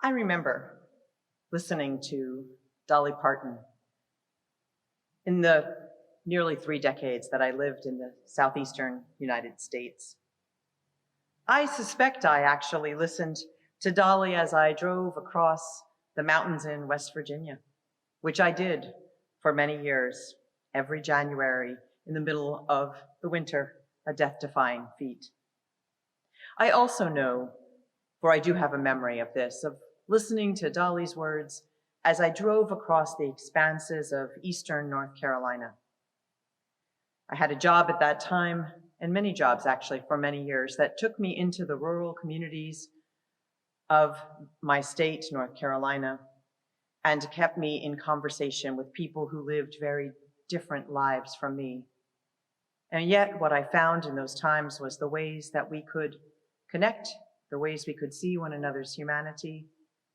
I remember listening to Dolly Parton in the nearly 3 decades that I lived in the southeastern United States. I suspect I actually listened to Dolly as I drove across the mountains in West Virginia, which I did for many years, every January in the middle of the winter, a death-defying feat. I also know, for I do have a memory of this, of listening to Dolly's words as I drove across the expanses of eastern North Carolina. I had a job at that time, and many jobs actually for many years, that took me into the rural communities of my state, North Carolina, and kept me in conversation with people who lived very different lives from me. And yet what I found in those times was the ways that we could connect, the ways we could see one another's humanity,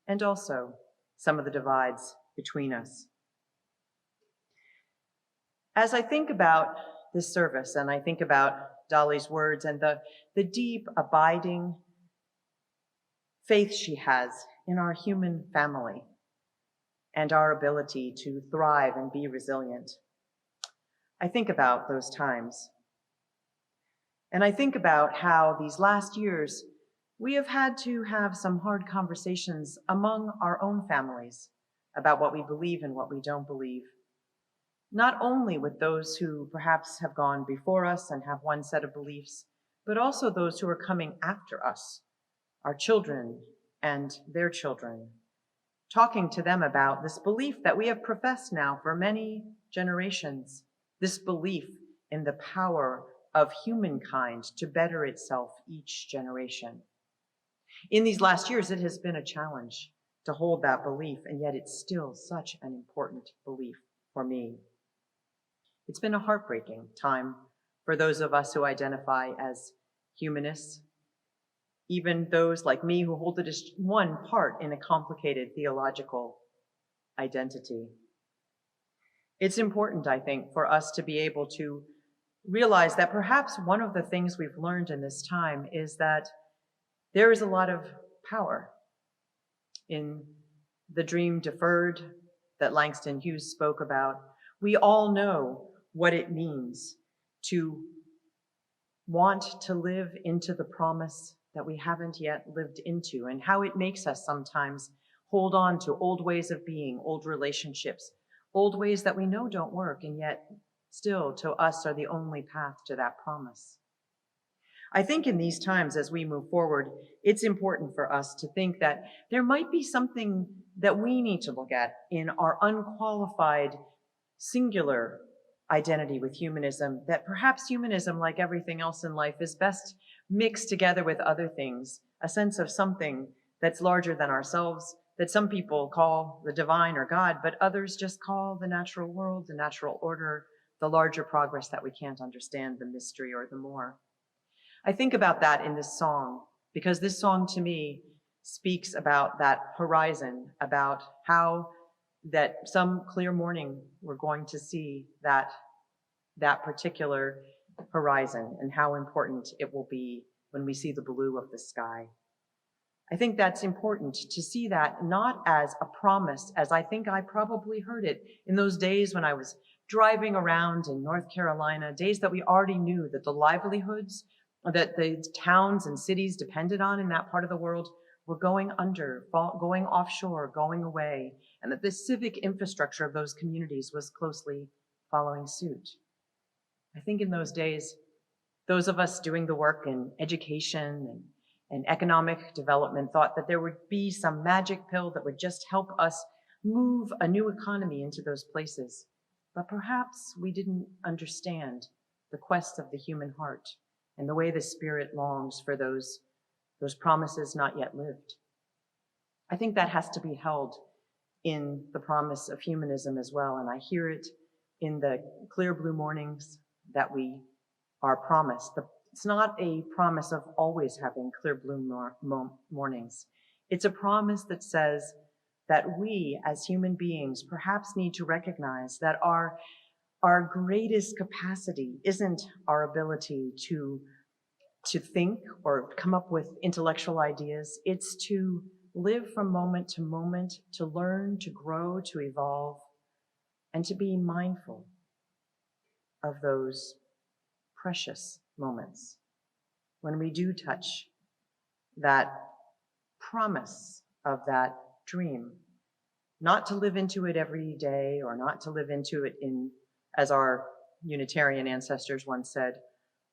and also some of the divides between us. As I think about this service and I think about Dolly's words and the deep, abiding faith she has in our human family and our ability to thrive and be resilient, I think about those times. And I think about how these last years we have had to have some hard conversations among our own families about what we believe and what we don't believe. Not only with those who perhaps have gone before us and have one set of beliefs, but also those who are coming after us, our children and their children, talking to them about this belief that we have professed now for many generations, this belief in the power of humankind to better itself each generation. In these last years, it has been a challenge to hold that belief, and yet it's still such an important belief for me. It's been a heartbreaking time for those of us who identify as humanists, even those like me who hold it as one part in a complicated theological identity. It's important, I think, for us to be able to realize that perhaps one of the things we've learned in this time is that there is a lot of power in the dream deferred that Langston Hughes spoke about. We all know what it means to want to live into the promise that we haven't yet lived into, and how it makes us sometimes hold on to old ways of being, old relationships, old ways that we know don't work, and yet still to us are the only path to that promise. I think in these times as we move forward, it's important for us to think that there might be something that we need to look at in our unqualified, singular identity with humanism, that perhaps humanism, like everything else in life, is best mixed together with other things, a sense of something that's larger than ourselves, that some people call the divine or God, but others just call the natural world, the natural order, the larger progress that we can't understand, the mystery or the more. I think about that in this song, because this song to me speaks about that horizon, about how that some clear morning we're going to see that particular horizon and how important it will be when we see the blue of the sky. I think that's important to see that not as a promise, as I think I probably heard it in those days when I was driving around in North Carolina, days that we already knew that the livelihoods that the towns and cities depended on in that part of the world were going under, going offshore, going away, and that the civic infrastructure of those communities was closely following suit. I think in those days, those of us doing the work in education and economic development thought that there would be some magic pill that would just help us move a new economy into those places. But perhaps we didn't understand the quest of the human heart and the way the spirit longs for those promises not yet lived. I think that has to be held in the promise of humanism as well, and I hear it in the clear blue mornings that we are promised. It's not a promise of always having clear blue mornings. It's a promise that says that we as human beings perhaps need to recognize that our greatest capacity isn't our ability to think or come up with intellectual ideas. It's to live from moment, to learn, to grow, to evolve, and to be mindful of those precious moments when we do touch that promise of that dream, not to live into it every day or not to live into it as our Unitarian ancestors once said,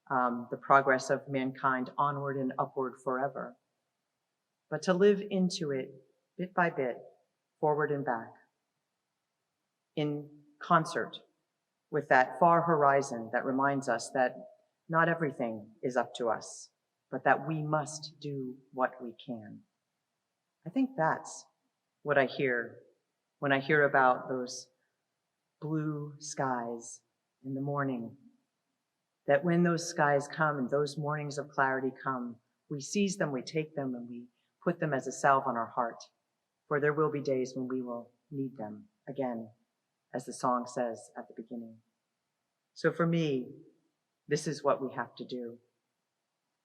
the progress of mankind onward and upward forever, but to live into it bit by bit, forward and back, in concert with that far horizon that reminds us that not everything is up to us, but that we must do what we can. I think that's what I hear when I hear about those blue skies in the morning, that when those skies come and those mornings of clarity come, we seize them, we take them, and we put them as a salve on our heart, for there will be days when we will need them again, as the song says at the beginning. So for me, this is what we have to do.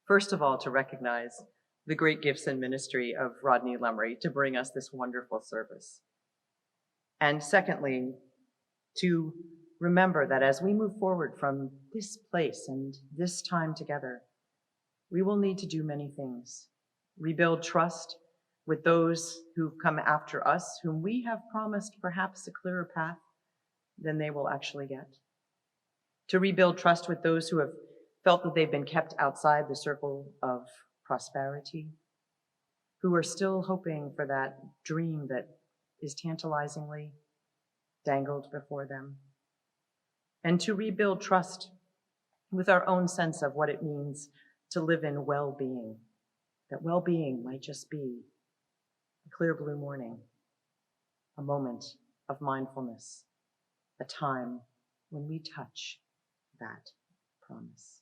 First of all, to recognize the great gifts and ministry of Rodney Lemry to bring us this wonderful service. And secondly, to remember that as we move forward from this place and this time together, we will need to do many things. Rebuild trust with those who've come after us, whom we have promised perhaps a clearer path than they will actually get. To rebuild trust with those who have felt that they've been kept outside the circle of prosperity, who are still hoping for that dream that is tantalizingly dangled before them. And to rebuild trust with our own sense of what it means to live in well-being, that well-being might just be a clear blue morning, a moment of mindfulness, a time when we touch that promise.